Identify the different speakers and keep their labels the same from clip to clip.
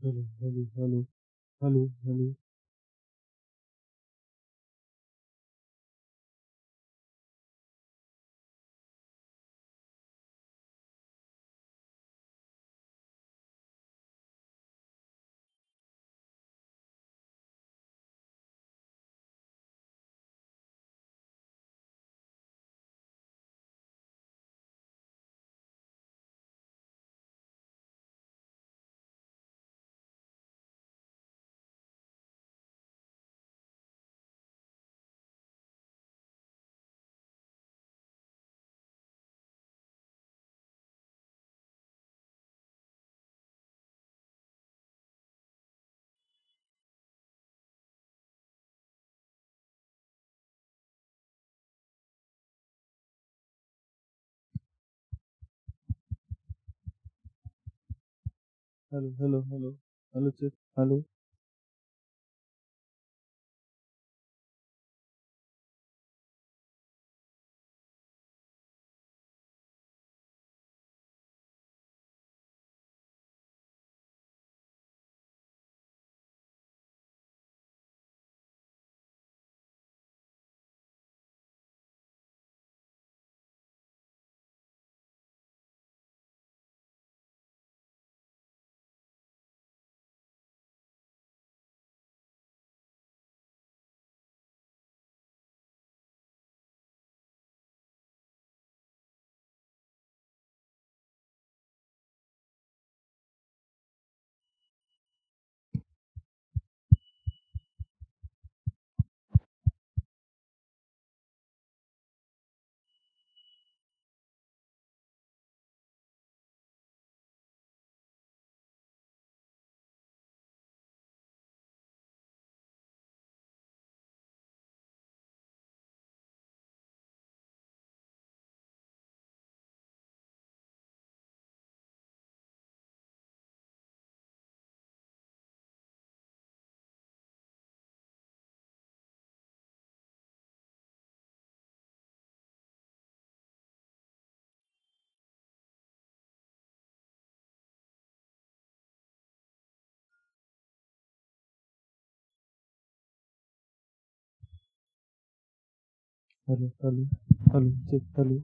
Speaker 1: Hello, hello, hello, hello, hello, hello, hello, hello, hello, check, hello. Hello, hello, hello, check, hello.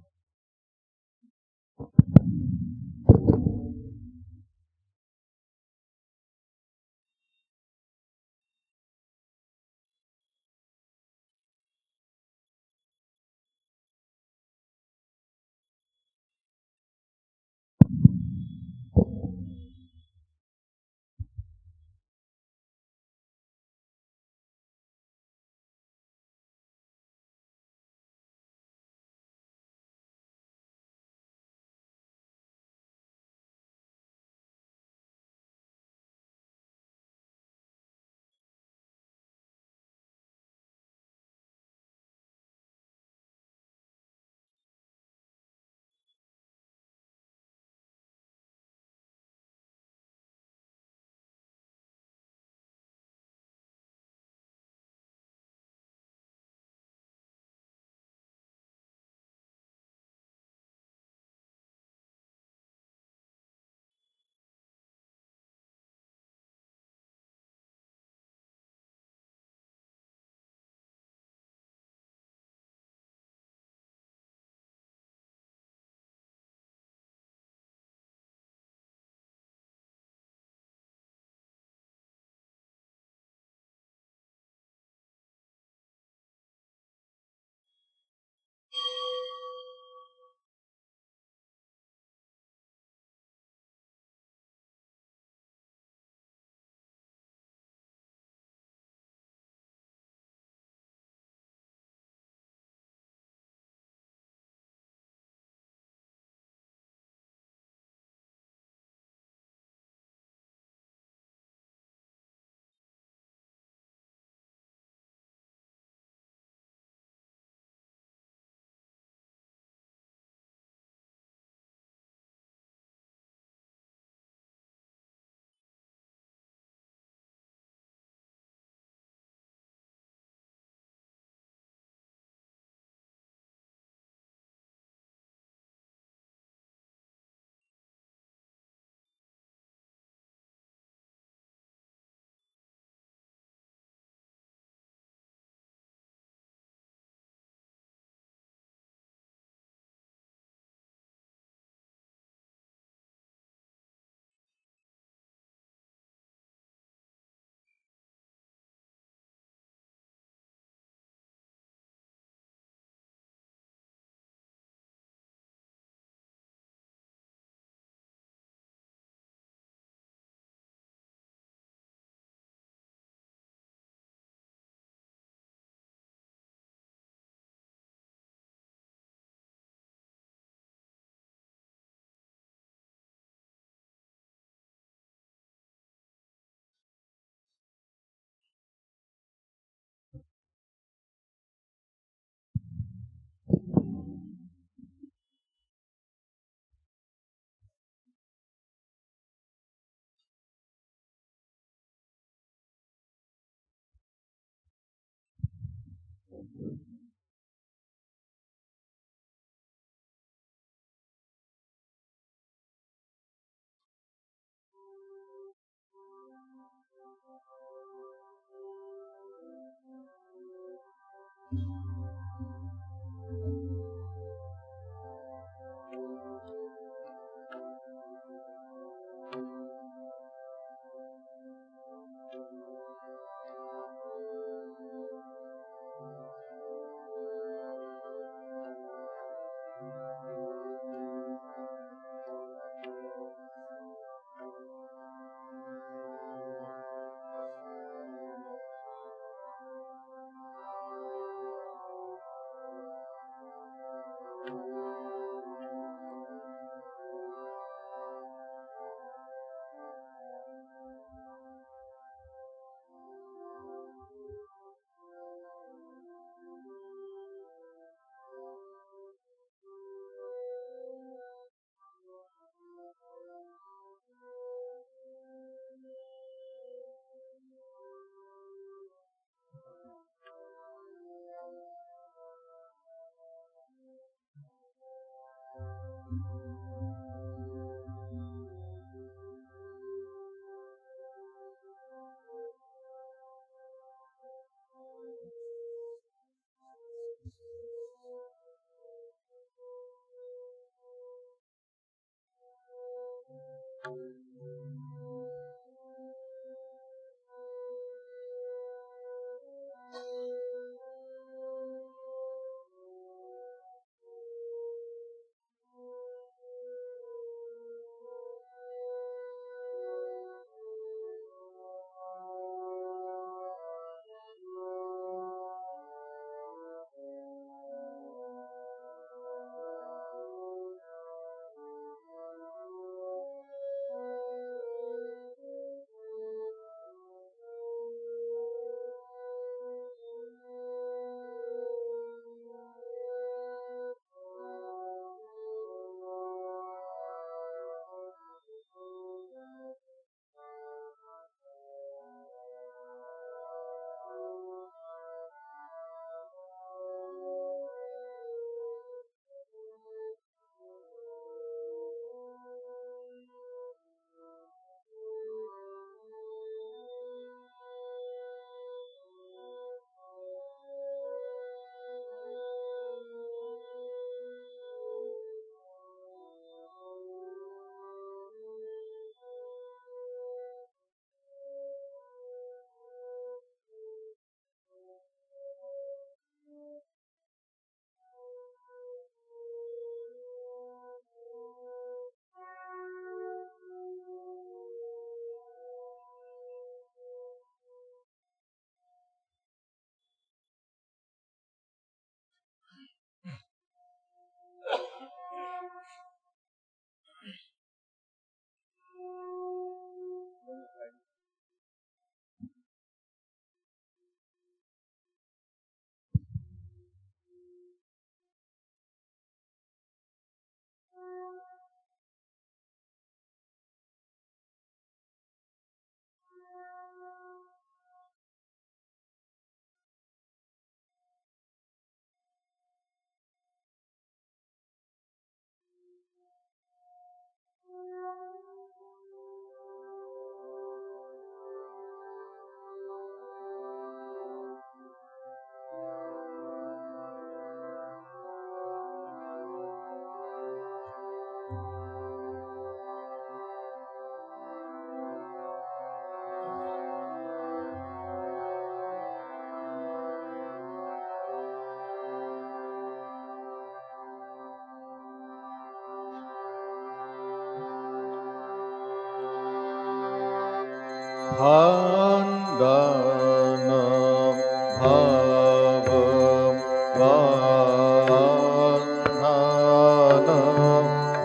Speaker 1: Khandanam bhavam bandhanam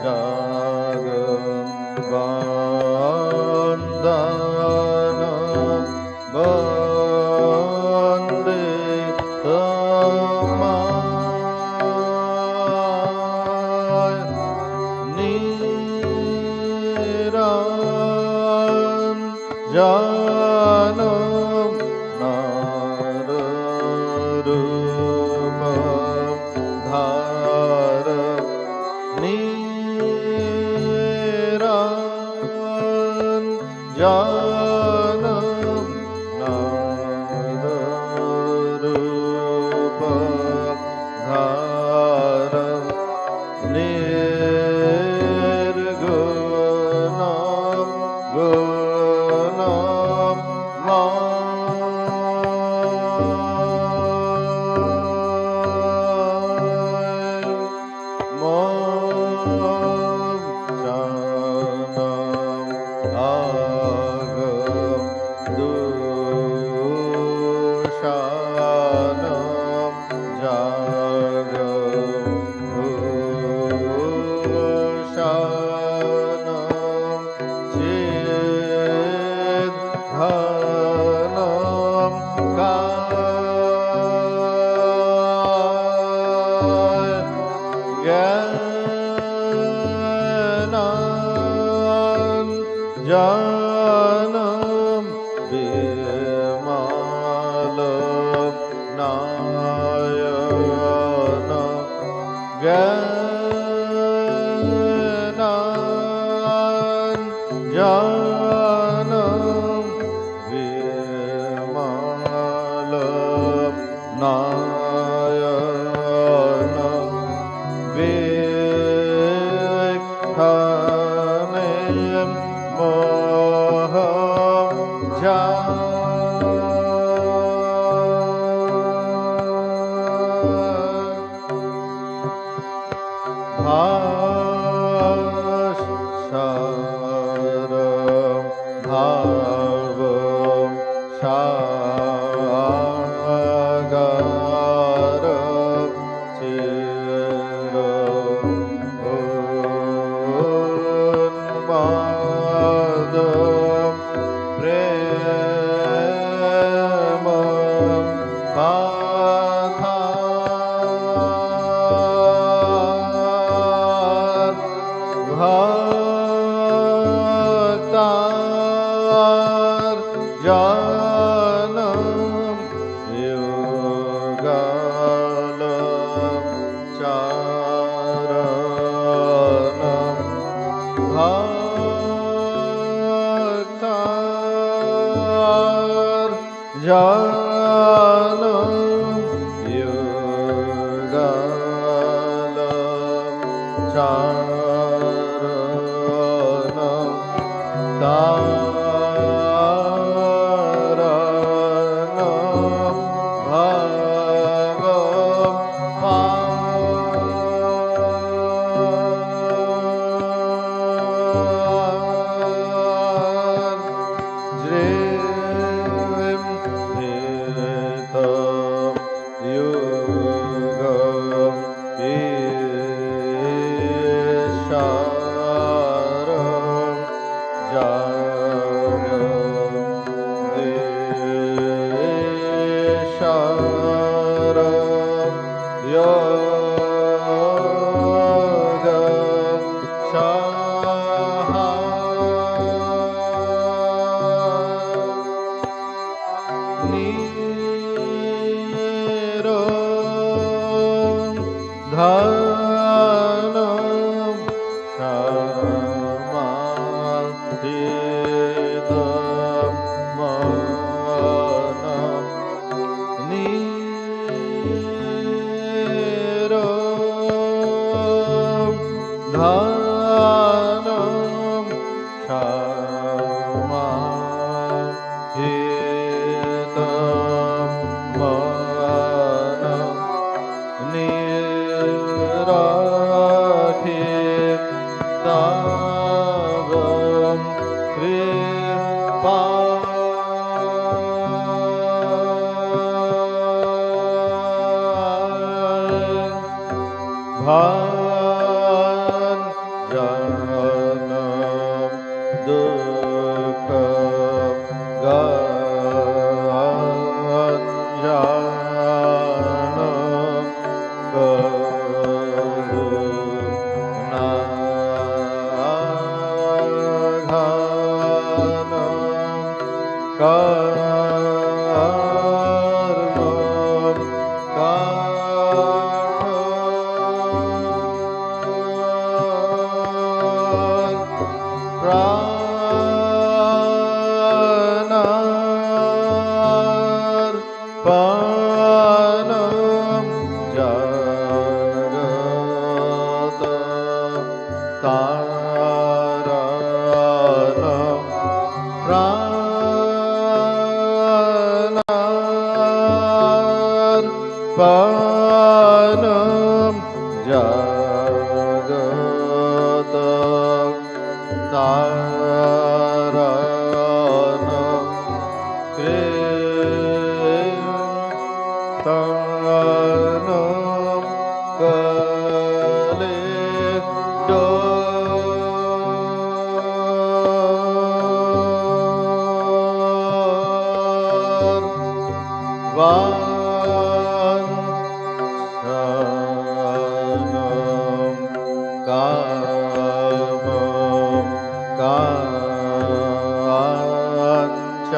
Speaker 1: jagam bandhanam bande tamay niranjanam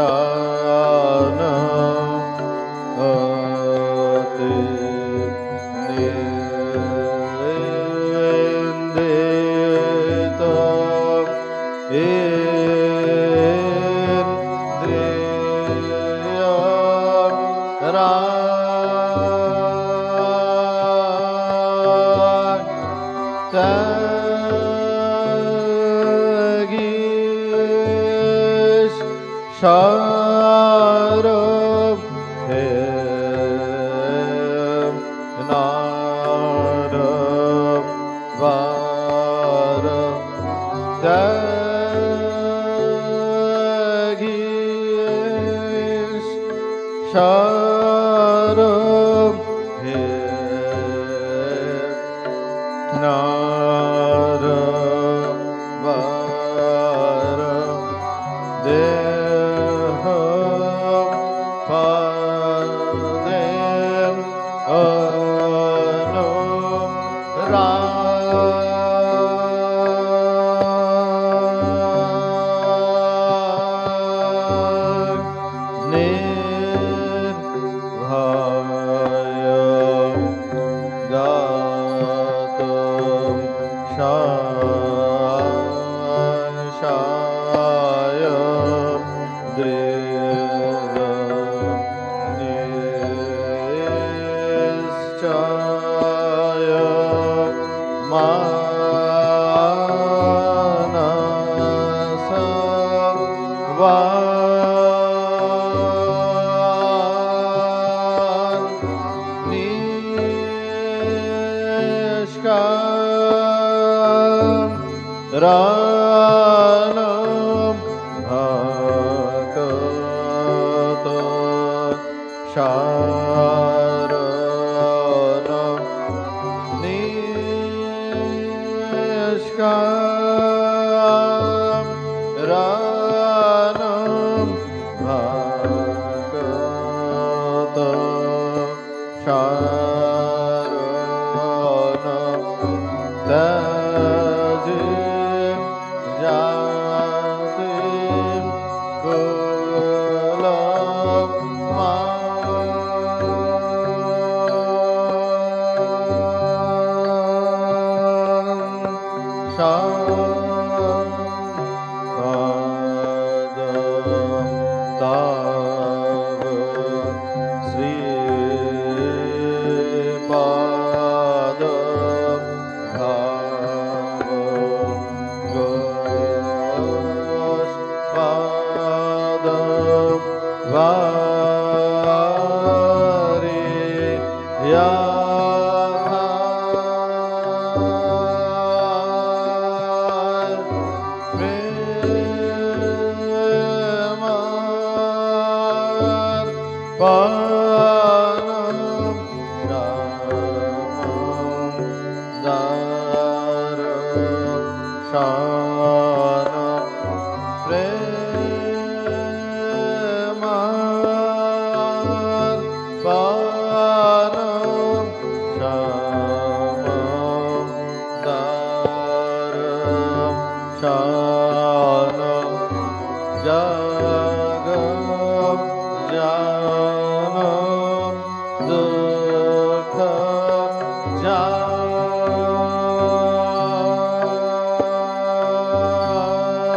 Speaker 1: Kancana राग त्यागीश शारब हे नारब वारब त्यागीश शारब हे नारब वारब देह पादेन अनुराग निर्भय गातुं शाय दृढ निश्चय मानस वान निष्काम रानम भक्त शारणम निष्काम रानम भक्त शारणम त्याजिम जातिम कुलम शांपदम ताव श्रीपादम भाव गोष्पादम वारिया panam shamam daram shanam premar panam shamam daram shanam jagam janam dukha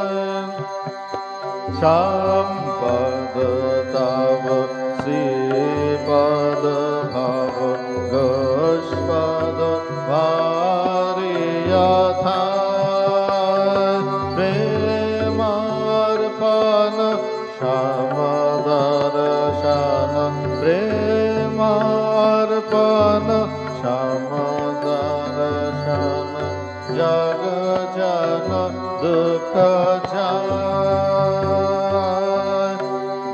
Speaker 1: jan sampad tav sripad bhav goshpad variyatha premarpana shamadarshana premarpana shamadarshana jagajana dukha jan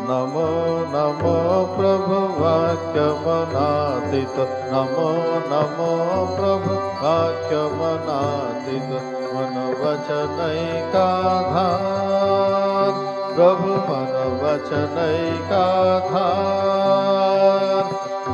Speaker 1: namo namo prabhu vakyamanatit namo namo prabhu vakyamanatit manavachanaikadhar prabhu manavachanaikadhar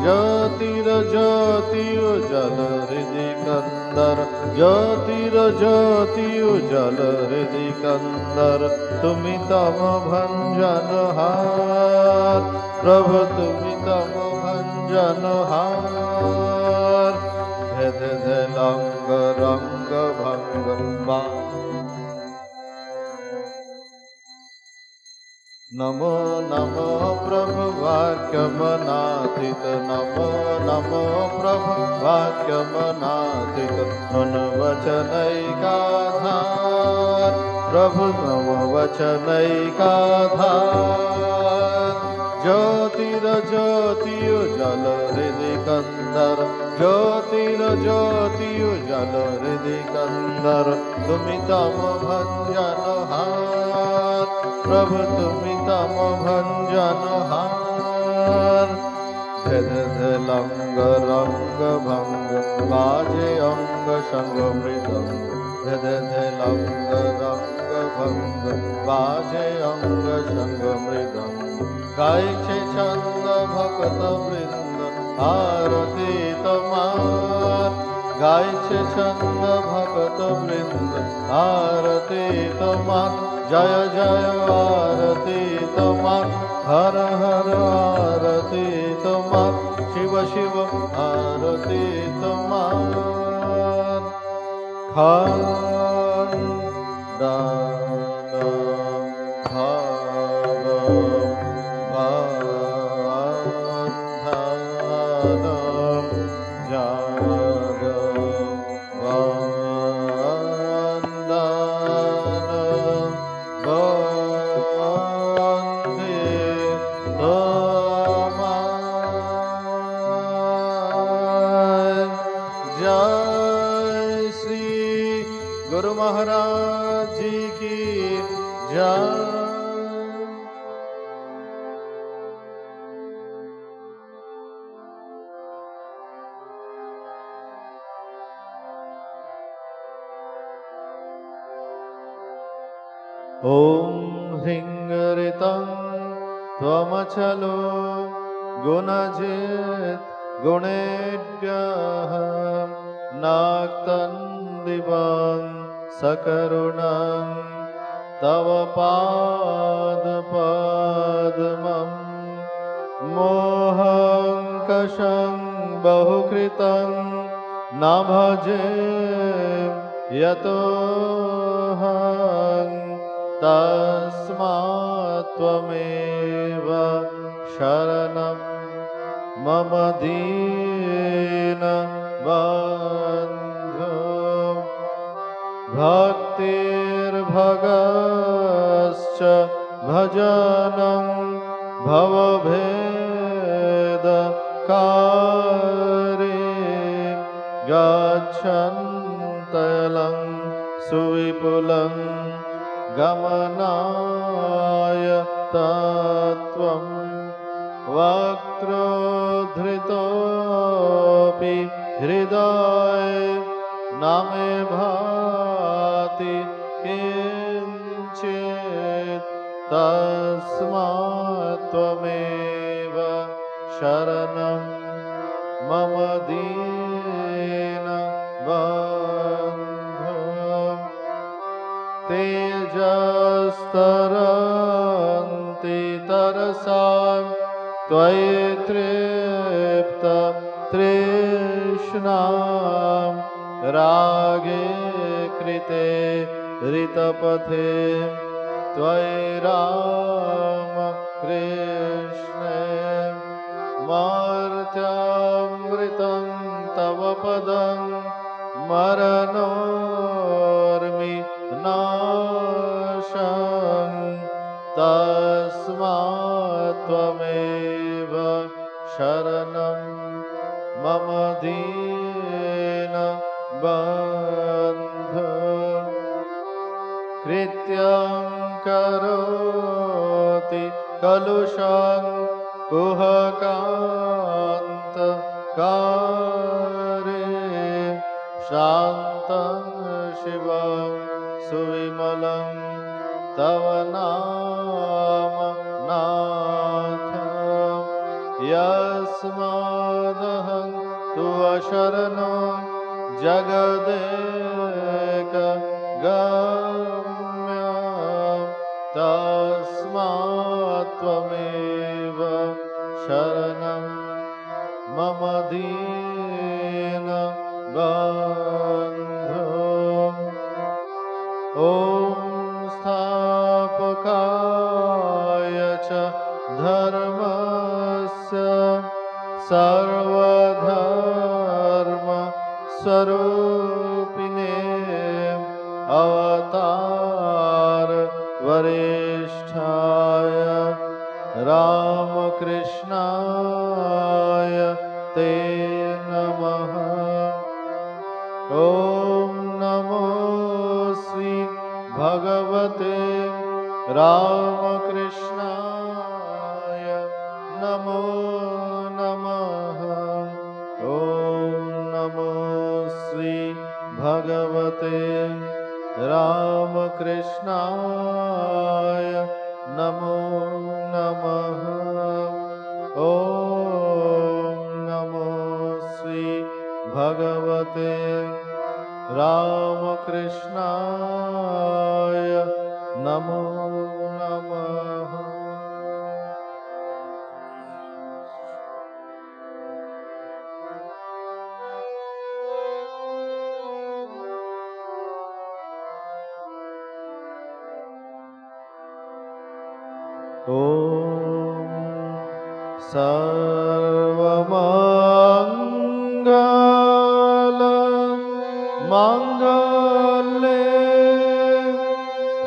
Speaker 1: ज्योतिर ज्योति उजल हृदय कंदर ज्योतिर ज्योति उजल हृदय कंदर तुमी तम भंजन हार प्रभु तुमी तम भंजन हार भेद lung रंग भंग नमो नमो प्रभु वाक्यमनाथित नमो नमो प्रभु वाक्यमनाथित वचनैकाधार प्रभु नम वचनैकाधार ज्योतिरज्योतियुजल हृदि कंदर ज्योतिरज्योतियुजल हृदि कंदर तुमि तम भंजनहार प्रभु तुमि तम भंजनहार धध लंग रंग भंग बाजे अंग संग मृदंग धध लंग रंग भंग बाजे अंग संग मृदंग गायছে छंद भक्त वृंद आरती तमार गायছে छंद भक्त वृंद आरती तमार जय जय आरती तमार हर हर आरती तमार शिव शिव आरती तमार खंडा महाराज जी की जय। ओम ह्रीं ऋतं त्वमचलो गुणजित् गुणेभ्यः नाक्तन्दिवां सकरुणं तव पादपद्मं मोहं कषं बहुकृतं न भजे यतोऽहं तस्मात् त्वमेव शरणं मम दीनबन्धो भक्तिर्भगश्च भजनं भवभेदकारी गच्छन्तलं सुविपुलं गमनाय तत्त्वं वक्रोद्धृतोऽपि हृदये न मे भाति किञ्चित् तस्मात् त्वमेव शरणं मम दीनबन्धो तेजस्तरन्ति तरसां त्वयि तृप्त तृष्णां रागे कृते ऋतपथे त्वयि राम कृष्णे मर्त्यामृतं तव पदं मरणोर्मि नाशं तस्मात् त्वमेव शरणं मम दीनबन्धो कृत्यं करोति कलुषं कुहकान्तकारे शान्तं शिवं सुविमलं तव नाम नाथ यस्मादहं तु अशरणो जगदेकगम्य तस्मात् त्वमेव शरणं मम दीनबन्धो ॐ स्थापकाय सर्वधर्म स्वरूपिणे अवतार वरिष्ठाय रामकृष्णाय ते नमः। ॐ नमो श्री भगवते रामकृष्णाय नमो नमः। ॐ नमो श्री भगवते रामकृष्णाय नमो नमः। ॐ नमो श्री भगवते रामकृष्णाय नमो नमः। ॐ सर्वमङ्गल माङ्गल्ये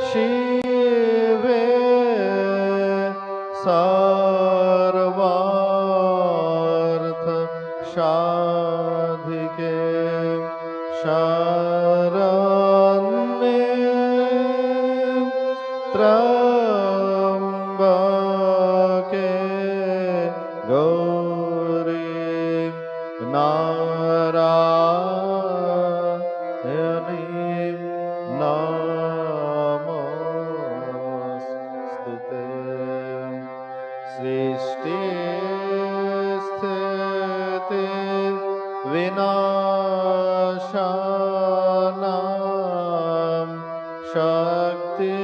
Speaker 1: शिवे सर्वार्थ साधिके शरण्ये त्र्यम्बके गौरी नारायणी नमोस्तुते। सृष्टि स्थिति विनाशानां शक्ति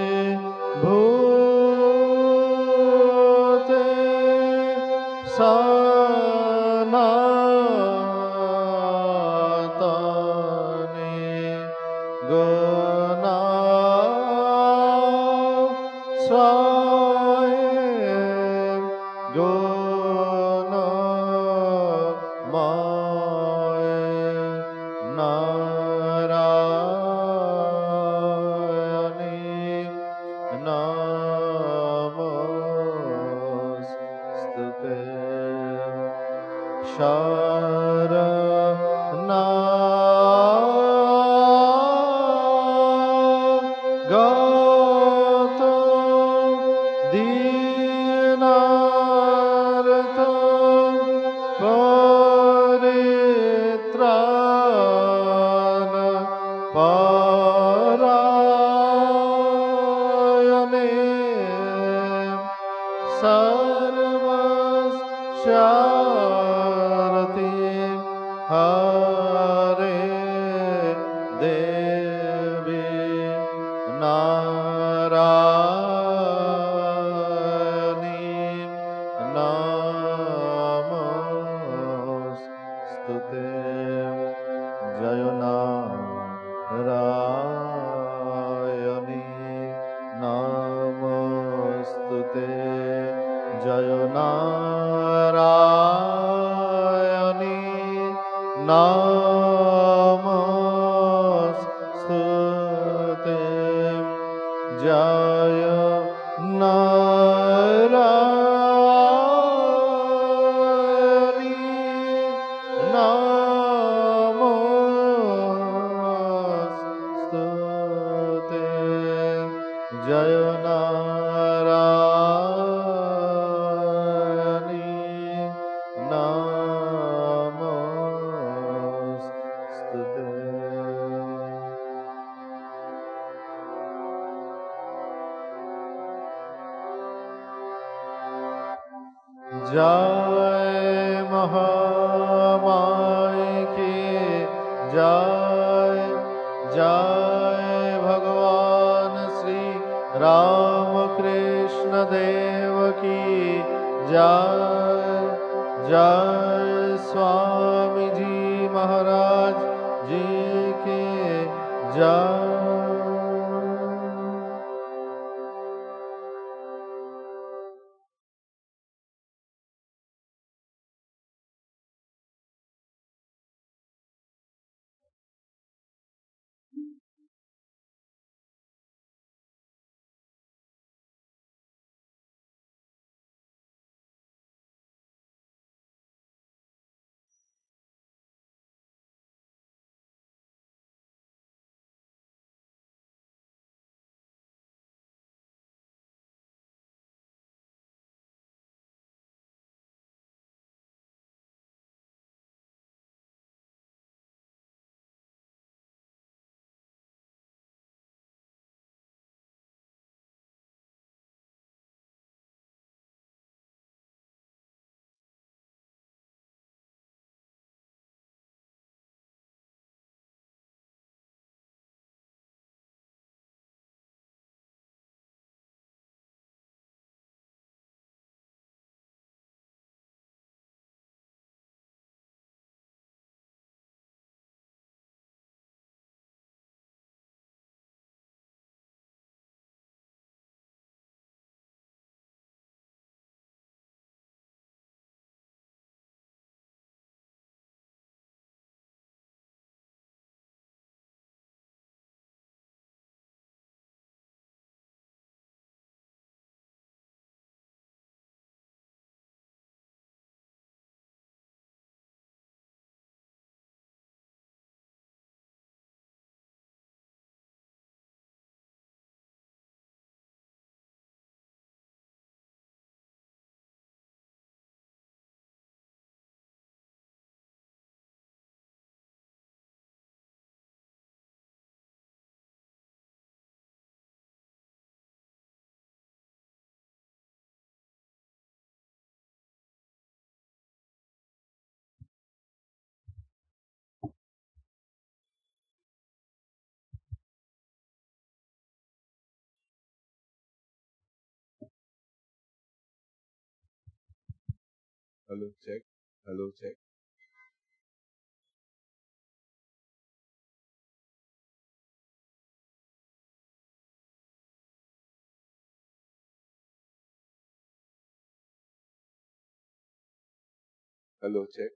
Speaker 1: भूते सनातने गुणा स्वयं गुणमय नारायणी नमोस्तुते। शरणागत दीनार्थ परित्राण परायणे सर्वस्यार्ति हरे देवी नारायणी नमोस्तुते। जय नारायणी नमोस्तुते। जय नारायणी नमोस्तुते। जय नारायणी नमोस्तुते। जय नारायणी नमोस्तुते। जय महामाई की जय। जय भगवान श्री रामकृष्ण देव की जय। जय स्वामी जी महाराज जी की जय।
Speaker 2: Hello, check. Hello, check. Hello, check.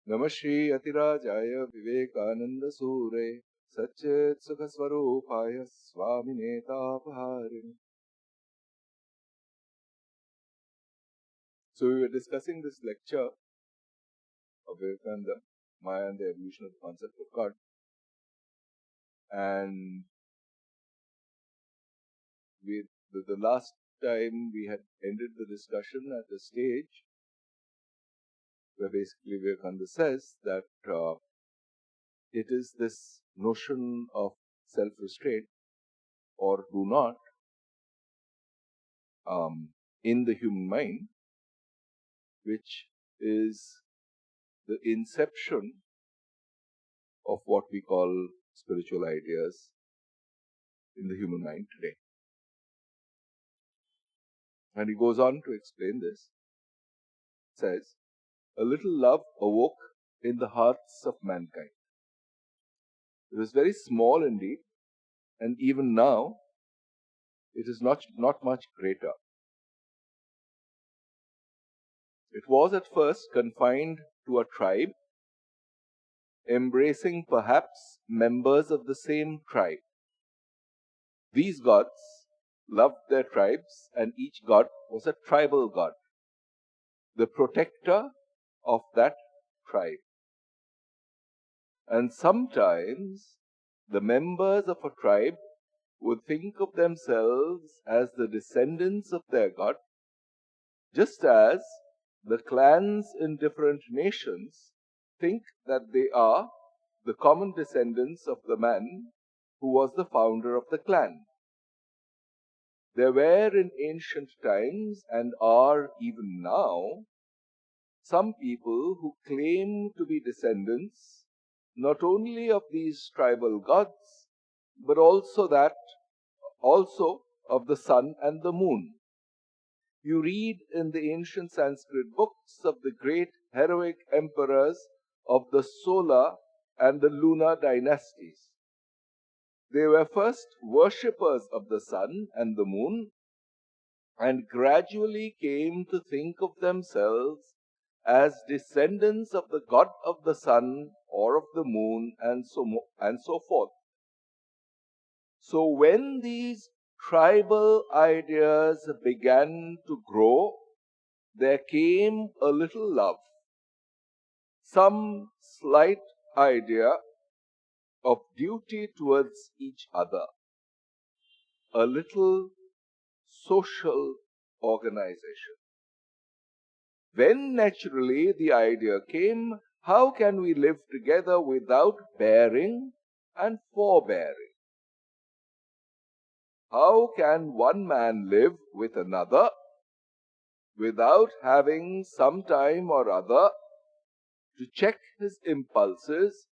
Speaker 2: Namashi Atirajaya Vivekananda Sure Satchet Sukhaswarupaya Swamine Tapaharin. So we were discussing this lecture of Vivekananda, Maya and the Evolution of the Concept of God. And the last time we had ended the discussion at a stage where basically Vivekananda says that it is this notion of self-restraint or do not in the human mind, which is the inception of what we call spiritual ideas in the human mind today. And he goes on to explain this. Says, a little love awoke in the hearts of mankind. It was very small indeed, and even now it is not much greater. It was at first confined to a tribe, embracing perhaps members of the same tribe. These gods loved their tribes, and each god was a tribal god, the protector of that tribe. And sometimes the members of a tribe would think of themselves as the descendants of their god, just as the clans in different nations think that they are the common descendants of the man who was the founder of the clan. There were in ancient times, and are even now, some people who claim to be descendants not only of these tribal gods, but also of the sun and the moon. You read in the ancient Sanskrit books of the great heroic emperors of the solar and the lunar dynasties. They were first worshippers of the sun and the moon, and gradually came to think of themselves as descendants of the god of the sun or of the moon, and so forth. So when these tribal ideas began to grow, there came a little love, some slight idea of duty towards each other, a little social organization. When naturally the idea came, how can we live together without bearing and forbearing? How can one man live with another without having some time or other to check his impulses,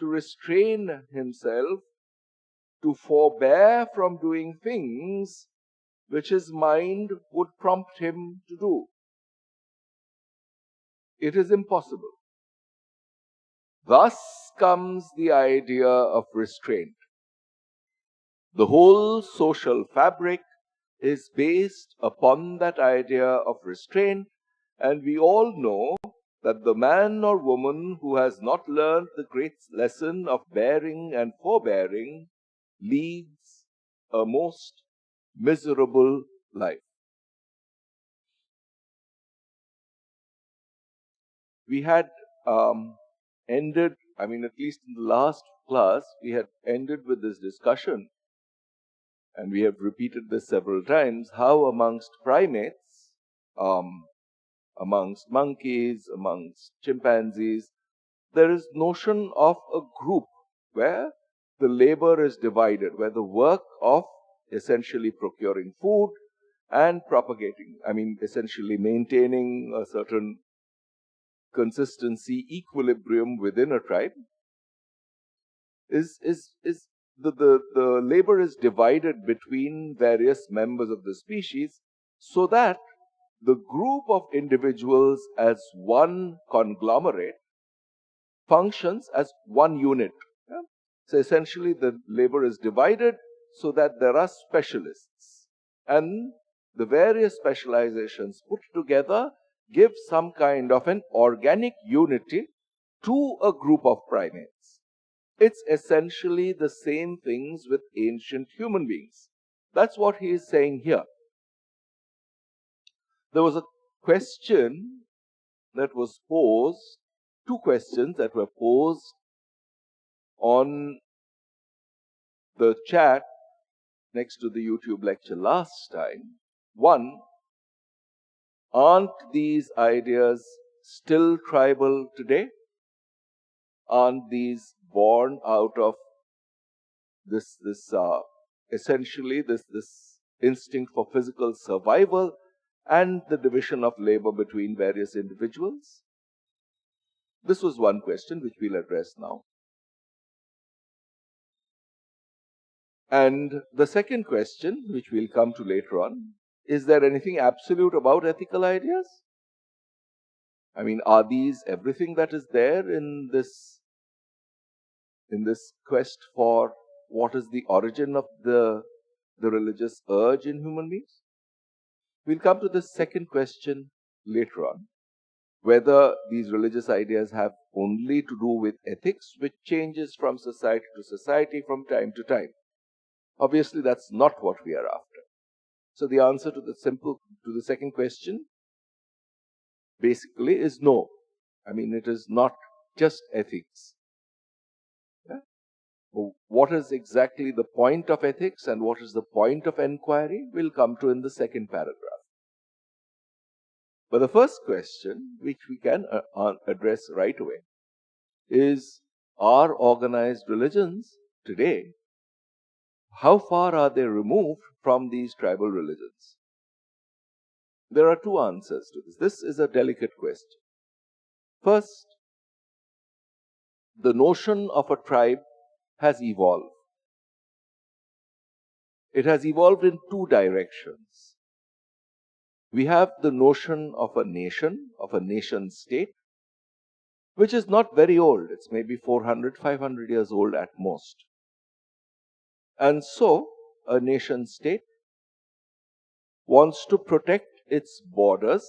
Speaker 2: to restrain himself, to forbear from doing things which his mind would prompt him to do? It is impossible. Thus comes the idea of restraint. The whole social fabric is based upon that idea of restraint, and we all know that the man or woman who has not learned the great lesson of bearing and forbearing leads a most miserable life. We had ended, at least in the last class, we had ended with this discussion, and we have repeated this several times, how amongst primates, amongst monkeys, amongst chimpanzees, there is notion of a group where the labor is divided, where the work of essentially procuring food and propagating, essentially maintaining a certain consistency, equilibrium within a tribe, the labor is divided between various members of the species, so that the group of individuals as one conglomerate functions as one unit. Yeah? So essentially the labor is divided so that there are specialists, and the various specializations put together give some kind of an organic unity to a group of primates. It's essentially the same things with ancient human beings. That's what he is saying here. There was a question that was posed, two questions that were posed on the chat next to the YouTube lecture last time. One, aren't these ideas still tribal today? Aren't these born out of this essentially this instinct for physical survival and the division of labor between various individuals? This was one question which we'll address now. And the second question, which we'll come to later on, is there anything absolute about ethical ideas? I mean, are these everything that is there in this quest for what is the origin of the religious urge in human beings? We'll come to the second question later on, whether these religious ideas have only to do with ethics, which changes from society to society from time to time. Obviously, that's not what we are after. So the answer to the second question basically is no. I mean, it is not just ethics. Yeah? What is exactly the point of ethics and what is the point of enquiry, we'll come to in the second paragraph. But the first question, which we can address right away, is, are organized religions today, how far are they removed from these tribal religions? There are two answers to this. This is a delicate question. First, the notion of a tribe has evolved. It has evolved in two directions. We have the notion of a nation state, which is not very old. It's maybe 400, 500 years old at most. And so, a nation state wants to protect its borders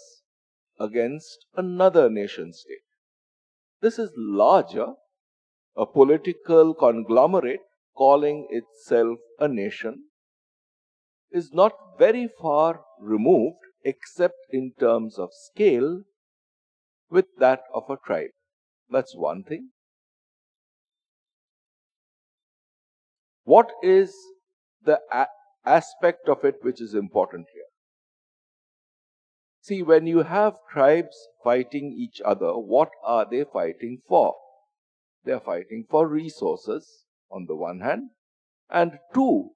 Speaker 2: against another nation state. This is larger. A political conglomerate calling itself a nation is not very far removed, except in terms of scale, with that of a tribe. That's one thing. What is the aspect of it which is important here? See, when you have tribes fighting each other, what are they fighting for? They are fighting for resources on the one hand, and two,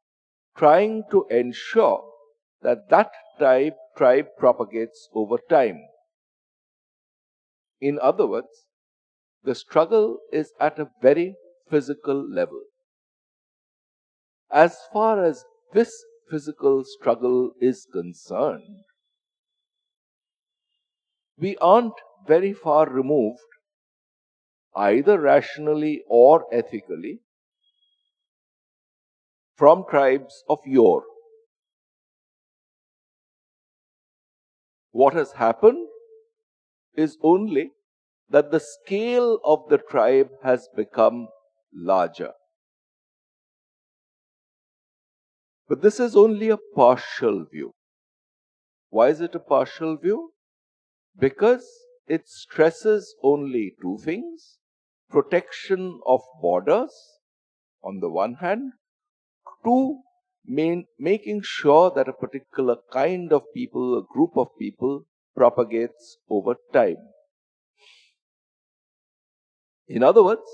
Speaker 2: trying to ensure that that tribe propagates over time. In other words, the struggle is at a very physical level. As far as this physical struggle is concerned, we aren't very far removed, either rationally or ethically, from tribes of yore. What has happened is only that the scale of the tribe has become larger. But this is only a partial view. Why is it a partial view? Because it stresses only two things: protection of borders on the one hand, two, making sure that a particular kind of people, a group of people, propagates over time. In other words,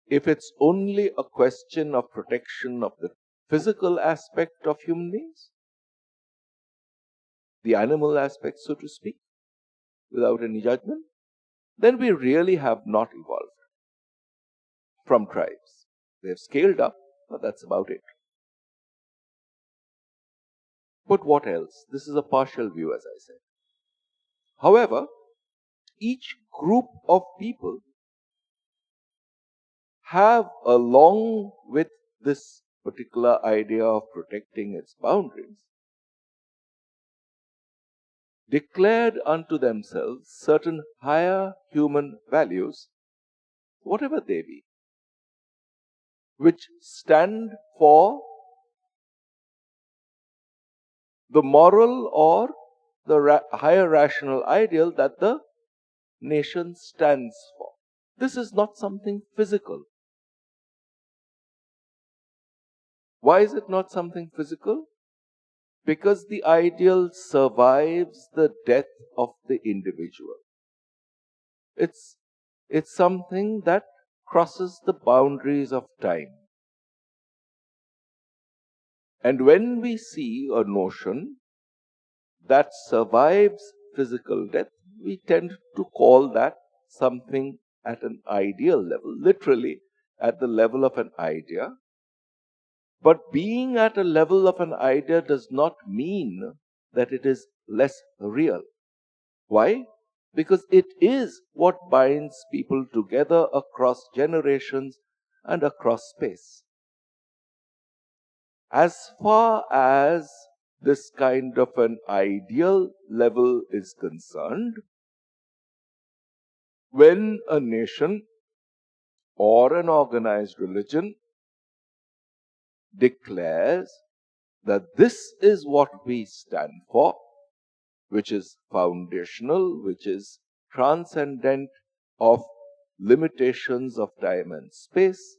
Speaker 2: if it's only a question of protection of the physical aspect of human beings, the animal aspect, so to speak, without any judgment, then we really have not evolved from tribes. They've scaled up, but that's about it. But what else? This is a partial view, as I said. However, each group of people have, along with this particular idea of protecting its boundaries, declared unto themselves certain higher human values, whatever they be, which stand for the moral or the higher rational ideal that the nation stands for. This is not something physical. Why is it not something physical? Because the ideal survives the death of the individual. It's something that crosses the boundaries of time. And when we see a notion that survives physical death, we tend to call that something at an ideal level, literally at the level of an idea. But being at a level of an idea does not mean that it is less real. Why? Because it is what binds people together across generations and across space. As far as this kind of an ideal level is concerned, when a nation or an organized religion declares that this is what we stand for, which is foundational, which is transcendent of limitations of time and space,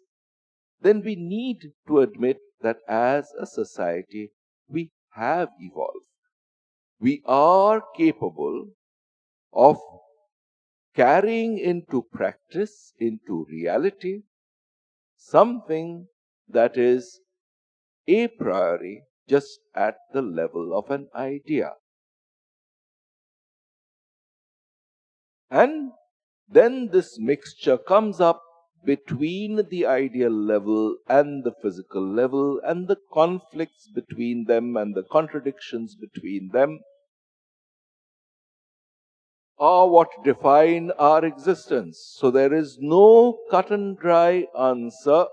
Speaker 2: then we need to admit that as a society we have evolved. We are capable of carrying into practice, into reality, something that is a priori just at the level of an idea. And then this mixture comes up between the ideal level and the physical level, and the conflicts between them and the contradictions between them are what define our existence. So there is no cut and dry answer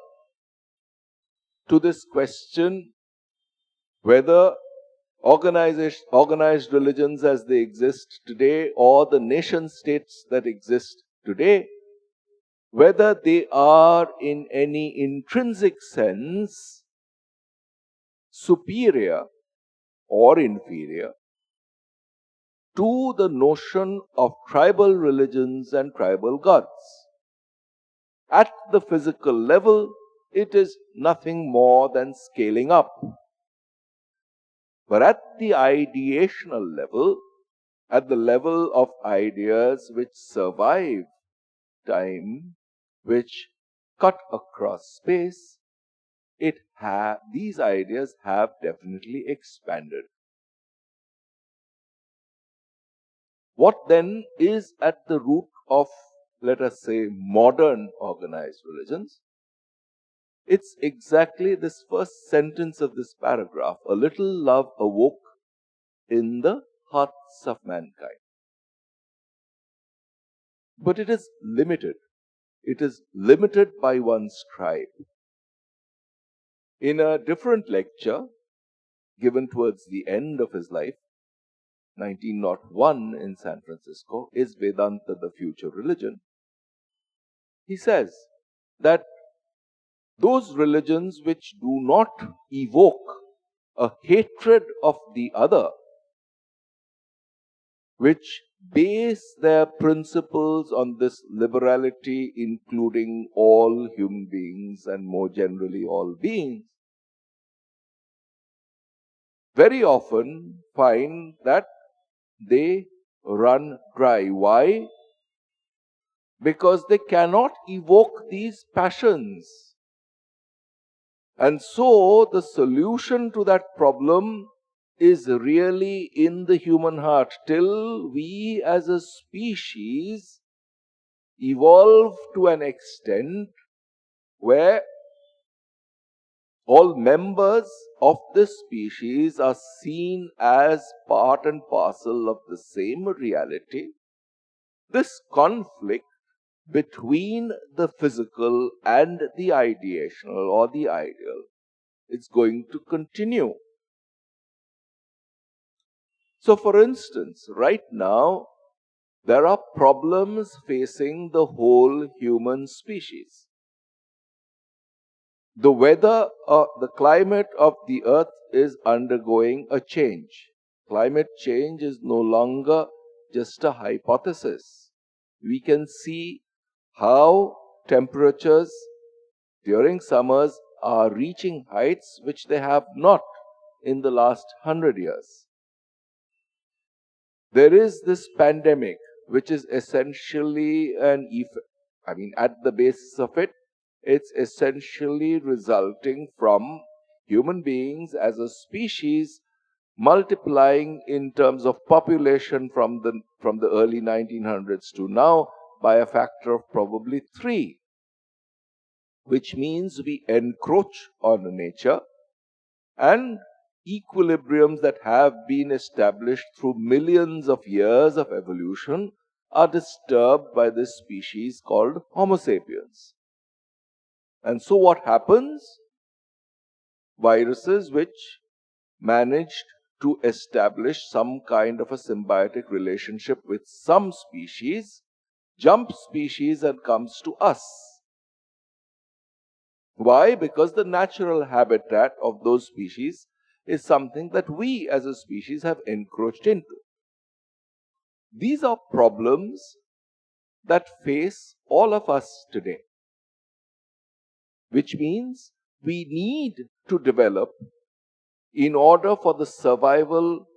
Speaker 2: to this question whether organized religions as they exist today, or the nation states that exist today, whether they are in any intrinsic sense superior or inferior to the notion of tribal religions and tribal gods. At the physical level, it is nothing more than scaling up. But at the ideational level, at the level of ideas which survive time, which cut across space, these ideas have definitely expanded. What then is at the root of, let us say, modern organized religions? It's exactly this first sentence of this paragraph. A little love awoke in the hearts of mankind. But it is limited. It is limited by one's tribe. In a different lecture given towards the end of his life, 1901 in San Francisco, Is Vedanta the Future Religion? He says that those religions which do not evoke a hatred of the other, which base their principles on this liberality, including all human beings and more generally all beings, very often find that they run dry. Why? Because they cannot evoke these passions. And so the solution to that problem is really in the human heart. Till we as a species evolve to an extent where All members of this species are seen as part and parcel of the same reality. This conflict between the physical and the ideational or the ideal is going to continue. So, for instance, right now, there are problems facing the whole human species. The weather, the climate of the earth is undergoing a change. Climate change is no longer just a hypothesis. We can see how temperatures during summers are reaching heights which they have not in the last 100 years. There is this pandemic, which is essentially at the basis of it, it's essentially resulting from human beings as a species multiplying in terms of population from the early 1900s to now by a factor of probably 3, which means we encroach on nature, and equilibriums that have been established through millions of years of evolution are disturbed by this species called Homo sapiens. And so what happens? Viruses which managed to establish some kind of a symbiotic relationship with some species jump species and comes to us. Why? Because the natural habitat of those species is something that we as a species have encroached into. These are problems that face all of us today, which means we need to develop, in order for the survival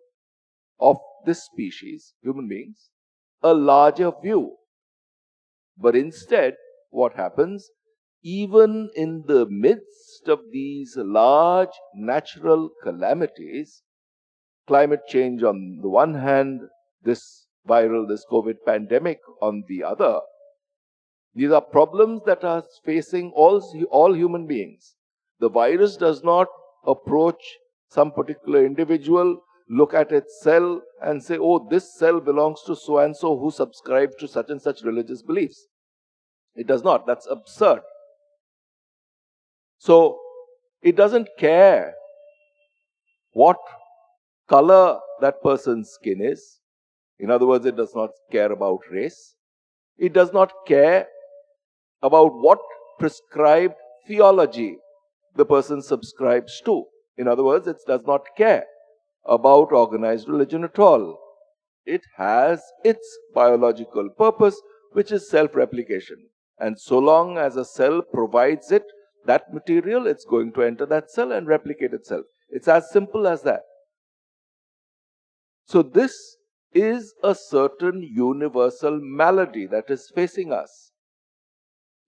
Speaker 2: of this species, human beings, a larger view. But instead, what happens? Even in the midst of these large natural calamities, climate change on the one hand, this COVID pandemic on the other, these are problems that are facing all human beings. The virus does not approach some particular individual, look at its cell and say, oh, this cell belongs to so and so who subscribes to such and such religious beliefs. It does not. That's absurd. So, it doesn't care what color that person's skin is. In other words, it does not care about race. It does not care about what prescribed theology the person subscribes to. In other words, it does not care about organized religion at all. It has its biological purpose, which is self-replication. And so long as a cell provides it that material, it's going to enter that cell and replicate itself. It's as simple as that. So this is a certain universal malady that is facing us.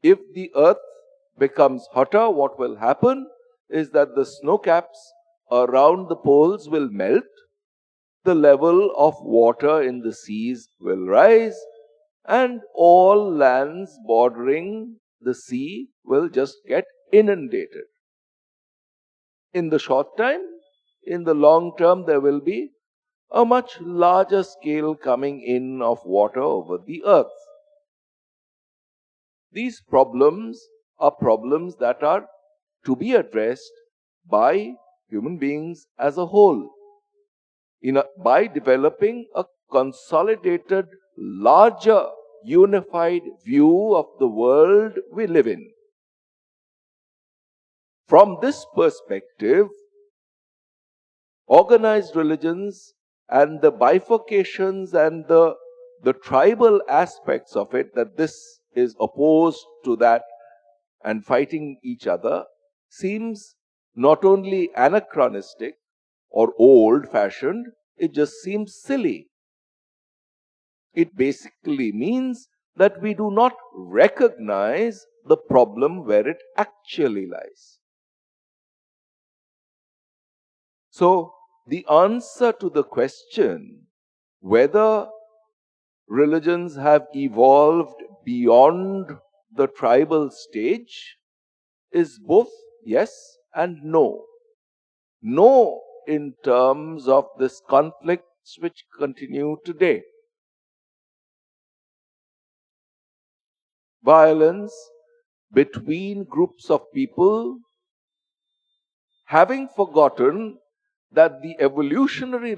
Speaker 2: If the earth becomes hotter, what will happen is that the snow caps around the poles will melt, the level of water in the seas will rise, and all lands bordering the sea will just get inundated. In the short time, in the long term, there will be a much larger scale coming in of water over the earth. These problems are problems that are to be addressed by human beings as a whole, by developing a consolidated, larger, unified view of the world we live in. From this perspective, organized religions and the bifurcations and the tribal aspects of it, that this is opposed to that and fighting each other, seems not only anachronistic or old-fashioned, it just seems silly. It basically means that we do not recognize the problem where it actually lies. So, the answer to the question whether religions have evolved beyond the tribal stage is both yes and no. No in terms of this conflicts which continue today. Violence between groups of people, having forgotten that the evolutionary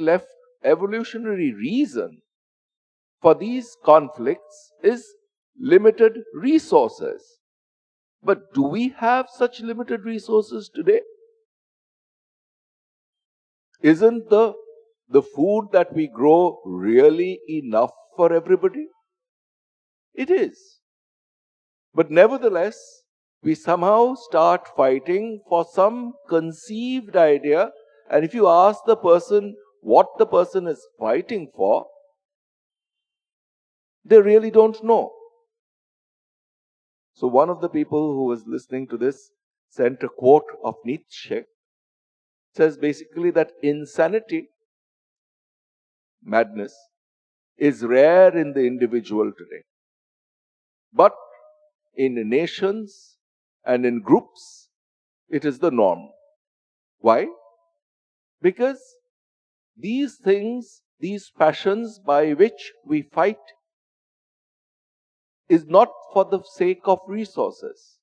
Speaker 2: reason for these conflicts is limited resources. But do we have such limited resources today? Isn't the food that we grow really enough for everybody? It is. But nevertheless, we somehow start fighting for some conceived idea. And if you ask the person what the person is fighting for, they really don't know. So one of the people who was listening to this sent a quote of Nietzsche. It says basically that insanity, madness, is rare in the individual today. But in nations and in groups, it is the norm. Why? Because these things, these passions by which we fight, is not for the sake of resources.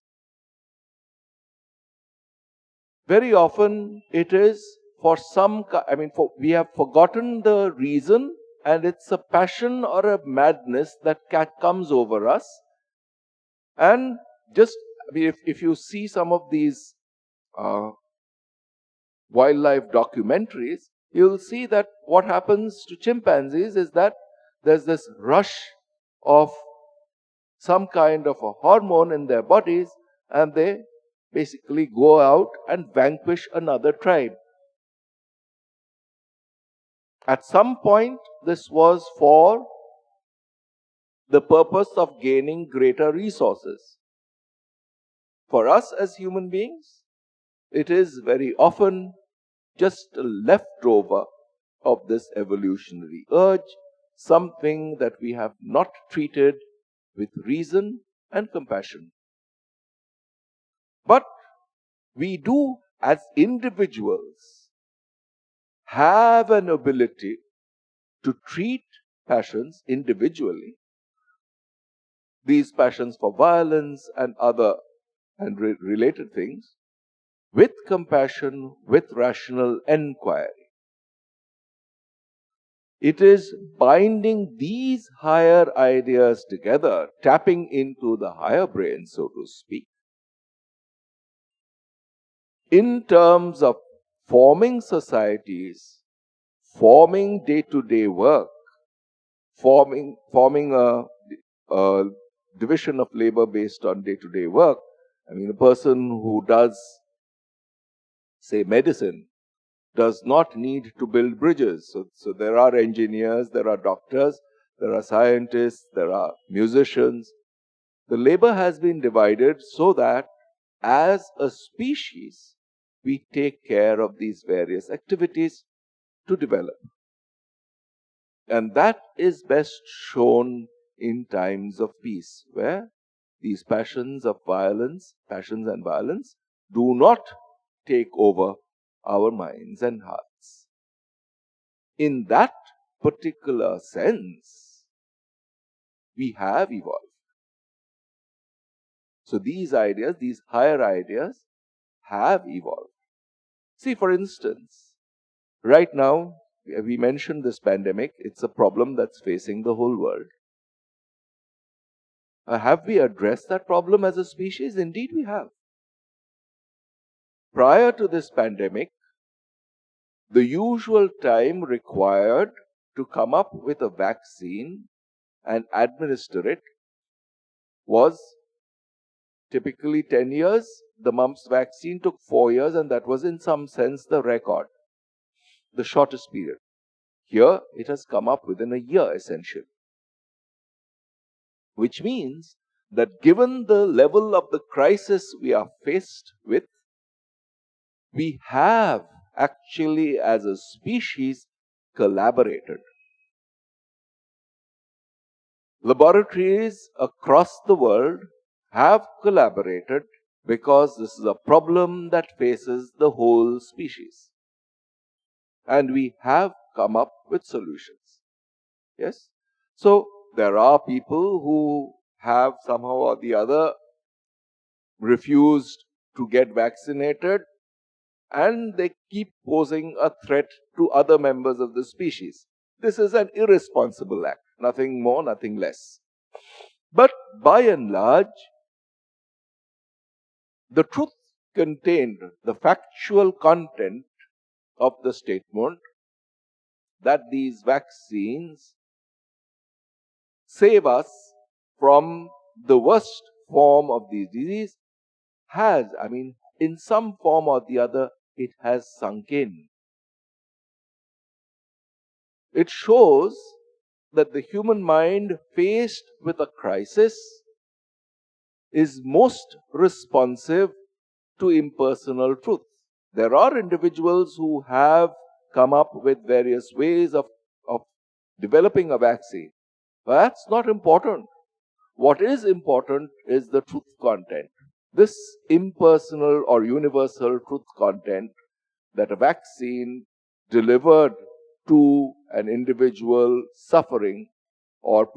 Speaker 2: Very often it is for we have forgotten the reason, and it's a passion or a madness that comes over us. And just, if you see some of these wildlife documentaries, you'll see that what happens to chimpanzees is that there's this rush of some kind of a hormone in their bodies, and they basically go out and vanquish another tribe. At some point, this was for the purpose of gaining greater resources. For us as human beings, it is very often just a leftover of this evolutionary urge, something that we have not treated with reason and compassion. But we do, as individuals, have an ability to treat passions individually, these passions for violence and other and related things, with compassion, with rational enquiry. It is binding these higher ideas together, tapping into the higher brain, so to speak, in terms of forming societies, forming day-to-day work, forming a division of labor based on day-to-day work. A person who does, say, medicine, does not need to build bridges. So there are engineers, there are doctors, there are scientists, there are musicians. The labor has been divided so that as a species, we take care of these various activities to develop. And that is best shown in times of peace, where these passions and violence do not take over our minds and hearts. In that particular sense, we have evolved. So these ideas, these higher ideas, have evolved. See, for instance, right now, we mentioned this pandemic. It's a problem that's facing the whole world. Have we addressed that problem as a species? Indeed, we have. Prior to this pandemic, the usual time required to come up with a vaccine and administer it was typically 10 years. The mumps vaccine took 4 years, and that was in some sense the record, the shortest period. Here, it has come up within a year, essentially. Which means that given the level of the crisis we are faced with, we have actually, as a species, collaborated. Laboratories across the world have collaborated because this is a problem that faces the whole species. And we have come up with solutions. Yes? So, there are people who have somehow or the other refused to get vaccinated, and they keep posing a threat to other members of the species. This is an irresponsible act, nothing more, nothing less. But by and large, the truth contained, the factual content of the statement that these vaccines save us from the worst form of the disease has, in some form or the other, it has sunk in. It shows that the human mind, faced with a crisis, is most responsive to impersonal truth. There are individuals who have come up with various ways of developing a vaccine. But that's not important. What is important is the truth content. This impersonal or universal truth content that a vaccine delivered to an individual suffering or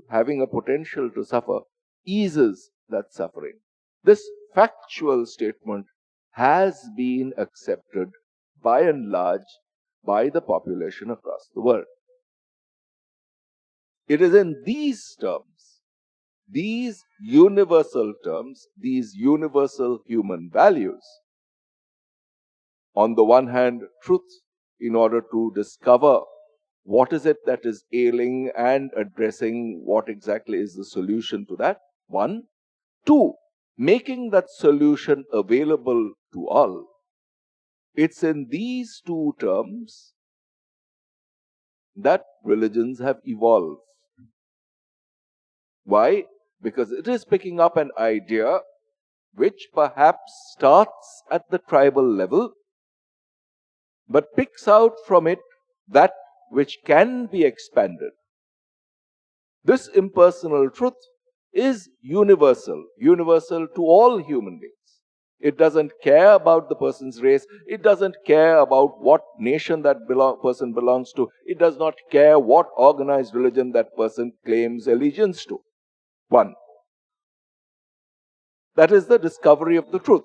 Speaker 2: having a potential to suffer eases that suffering. This factual statement has been accepted by and large by the population across the world. It is in these terms, these universal terms, these universal human values, on the one hand, truth, in order to discover what is it that is ailing and addressing what exactly is the solution to that. One. Two, making that solution available to all. It's in these two terms that religions have evolved. Why? Because it is picking up an idea which perhaps starts at the tribal level, but picks out from it that which can be expanded. This impersonal truth is universal to all human beings. It doesn't care about the person's race. It doesn't care about what nation that person belongs to. It does not care what organized religion that person claims allegiance to. One. That is the discovery of the truth,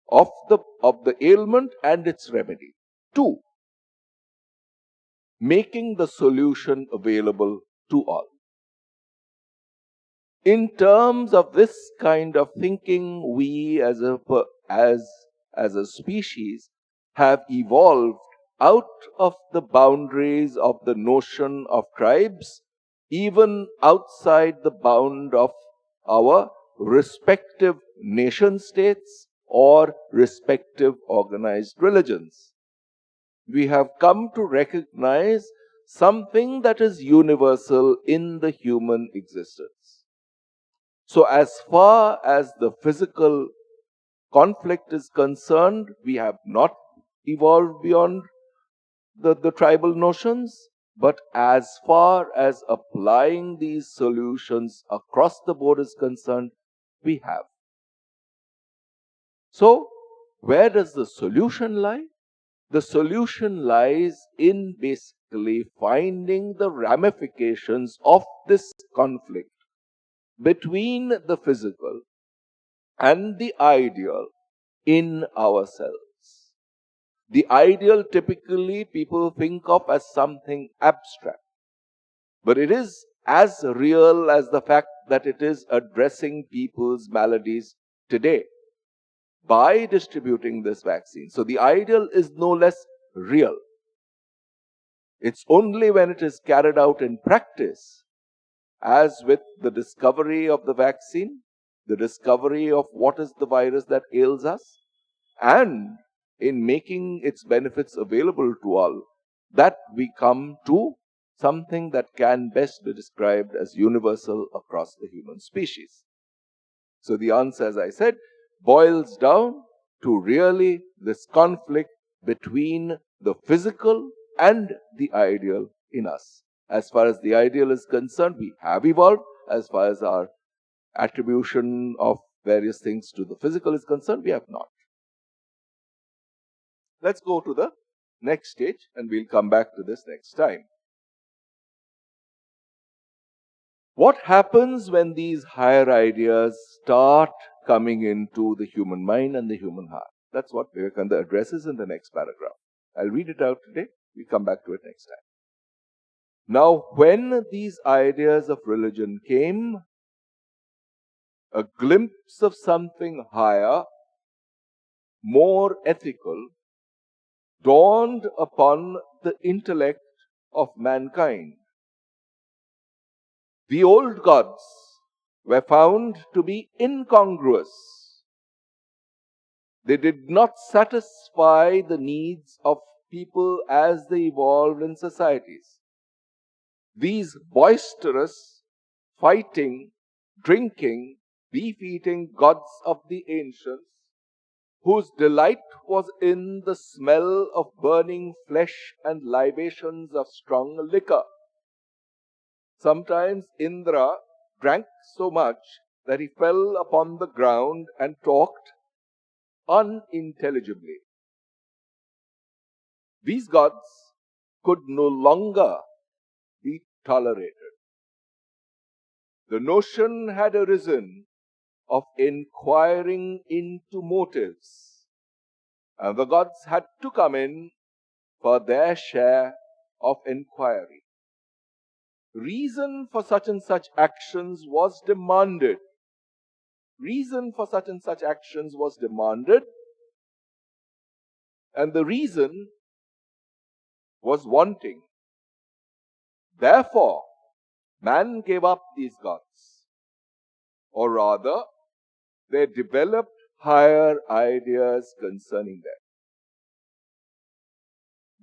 Speaker 2: of the ailment and its remedy. Two. Making the solution available to all. In terms of this kind of thinking, we as a species have evolved out of the boundaries of the notion of tribes, even outside the bound of our respective nation states or respective organized religions. We have come to recognize something that is universal in the human existence. So as far as the physical conflict is concerned, we have not evolved beyond the tribal notions, but as far as applying these solutions across the board is concerned, we have. So, where does the solution lie? The solution lies in basically finding the ramifications of this conflict between the physical and the ideal in ourselves. The ideal typically people think of as something abstract, but it is as real as the fact that it is addressing people's maladies today by distributing this vaccine. So the ideal is no less real. It's only when it is carried out in practice, as with the discovery of the vaccine, the discovery of what is the virus that ails us, and in making its benefits available to all, that we come to something that can best be described as universal across the human species. So the answer, as I said, boils down to really this conflict between the physical and the ideal in us. As far as the ideal is concerned, we have evolved. As far as our attribution of various things to the physical is concerned, we have not. Let's go to the next stage and we'll come back to this next time. What happens when these higher ideas start coming into the human mind and the human heart? That's what Vivekananda addresses in the next paragraph. I'll read it out today. We'll come back to it next time. Now, when these ideas of religion came, a glimpse of something higher, more ethical, dawned upon the intellect of mankind. The old gods were found to be incongruous. They did not satisfy the needs of people as they evolved in societies. These boisterous, fighting, drinking, beef-eating gods of the ancients, whose delight was in the smell of burning flesh and libations of strong liquor. Sometimes Indra drank so much that he fell upon the ground and talked unintelligibly. These gods could no longer be tolerated. The notion had arisen of inquiring into motives, and the gods had to come in for their share of inquiry. Reason for such and such actions was demanded. Reason for such and such actions was demanded, and the reason was wanting. Therefore, man gave up these gods, or rather, they developed higher ideas concerning them.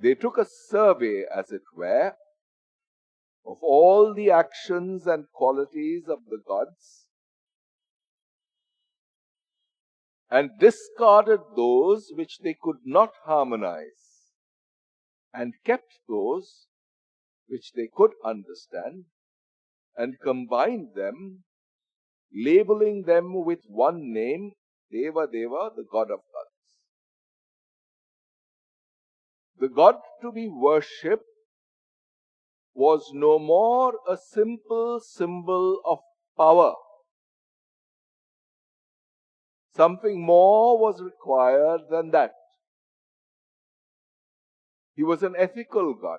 Speaker 2: They took a survey, as it were, of all the actions and qualities of the gods and discarded those which they could not harmonize and kept those which they could understand and combined them, labeling them with one name, Deva Deva, the god of gods. The god to be worshipped was no more a simple symbol of power. Something more was required than that. He was an ethical God.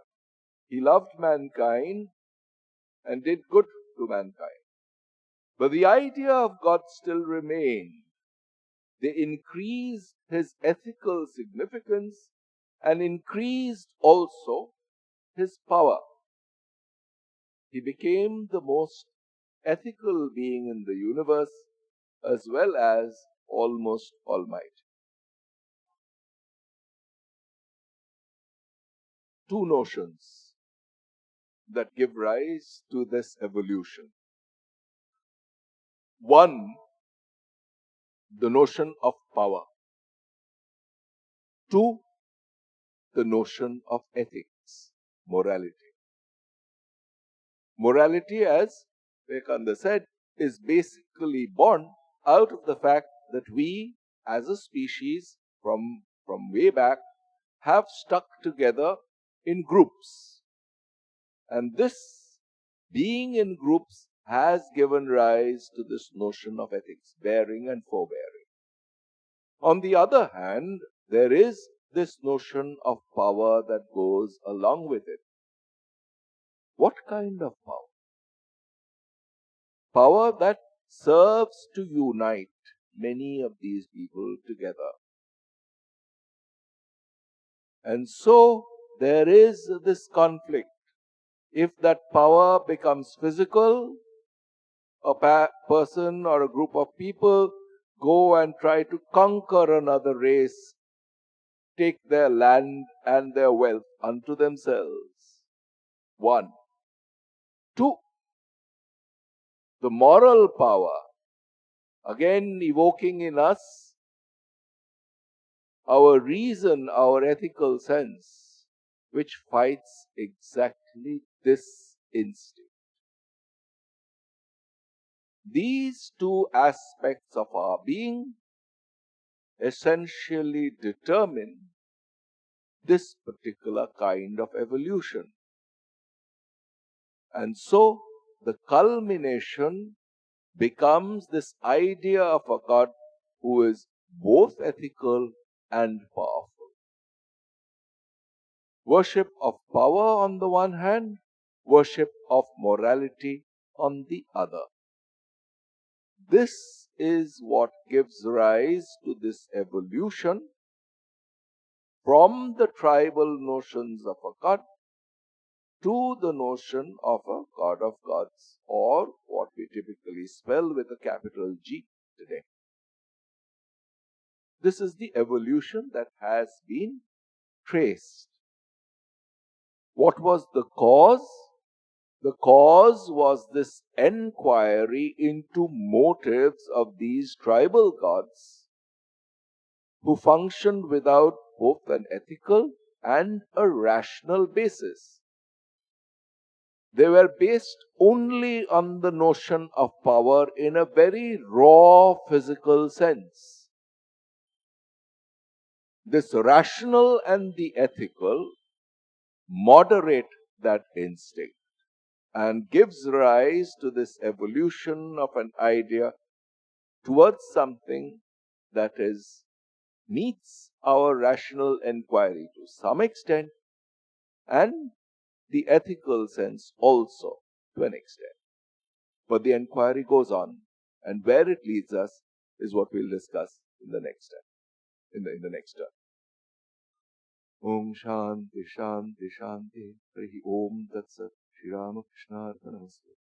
Speaker 2: He loved mankind and did good to mankind. But the idea of God still remained. They increased his ethical significance and increased also his power. He became the most ethical being in the universe as well as almost almighty. Two notions that give rise to this evolution. One, the notion of power. Two, the notion of ethics, morality. Morality, as Vivekananda said, is basically born out of the fact that we, as a species, from way back, have stuck together in groups. And this being in groups has given rise to this notion of ethics, bearing and forbearing. On the other hand, there is this notion of power that goes along with it. What kind of power? Power that serves to unite many of these people together. And so there is this conflict. If that power becomes physical, a person or a group of people go and try to conquer another race, take their land and their wealth unto themselves. One. Two, the moral power, again evoking in us our reason, our ethical sense, which fights exactly this instinct. These two aspects of our being essentially determine this particular kind of evolution. And so the culmination becomes this idea of a God who is both ethical and powerful. Worship of power on the one hand, worship of morality on the other. This is what gives rise to this evolution from the tribal notions of a God to the notion of a God of gods, or what we typically spell with a capital G today. This is the evolution that has been traced. What was the cause? The cause was this enquiry into motives of these tribal gods who functioned without both an ethical and a rational basis. They were based only on the notion of power in a very raw physical sense. This rational and the ethical moderate that instinct and gives rise to this evolution of an idea towards something that meets our rational inquiry to some extent, and the ethical sense also to an extent. But the inquiry goes on, and where it leads us is what we'll discuss in the next step, in the next term. Om Shanti Shanti Shanti Harihi Om Tat Sat Shri Ramakrishna Arpanamastu.